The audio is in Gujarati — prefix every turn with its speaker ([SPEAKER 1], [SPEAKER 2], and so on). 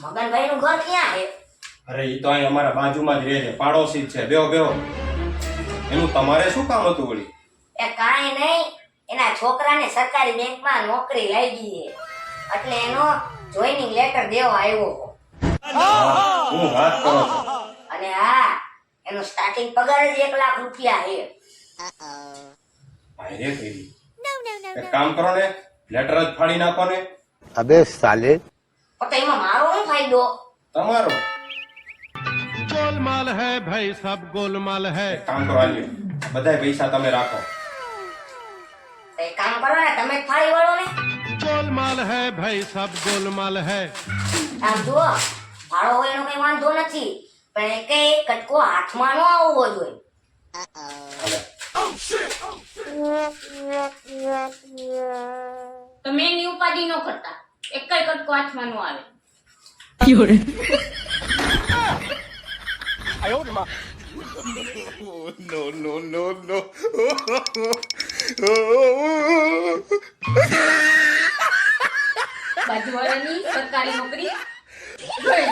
[SPEAKER 1] મગનભાઈ નું ઘર ક્યાં છે?
[SPEAKER 2] અરે ઈ તો અહીં અમારા બાજુમાં જ રહે છે, પાડોશી જ છે. બેહો બેહો. એનું તમારે શું કામ હતું વળી?
[SPEAKER 1] એ કાંઈ નહીં, એના છોકરાને સરકારી બેંકમાં નોકરી લાગી છે એટલે એનો જોઈનિંગ લેટર દેવા આવ્યો.
[SPEAKER 2] હું વાત કરો છો?
[SPEAKER 1] અને હા, એનો સ્ટાર્ટિંગ પગાર જ 1 લાખ રૂપિયા છે.
[SPEAKER 2] ભાઈ રે ભાઈ. એક કામ કરો ને, લેટર જ ફાડી નાખો ને.
[SPEAKER 3] अबे साले
[SPEAKER 1] તો એમાં મારો શું ફાયદો?
[SPEAKER 2] તમારો
[SPEAKER 4] गोलमाल है भाई, सब गोलमाल है.
[SPEAKER 2] એક કામ કરો, આલ્યો બધાય પૈસા તમે રાખો.
[SPEAKER 1] તો એક કામ કરો ને, તમે જ ફાળી વળો ને.
[SPEAKER 4] गोलमाल है भाई, सब गोलमाल है.
[SPEAKER 1] આમ જુઓ, ભાડો હોય એનો કઈ વાંધો નથી, પણ એ કઈ કટકો હાથમાં ન આવવો જોઈએ.
[SPEAKER 5] તમે એની ઉપાધિ ન કરતા, એક જ કટકો હાથમાં ન આવે. બાજુવાળાની સરકારી નોકરી ગઈ.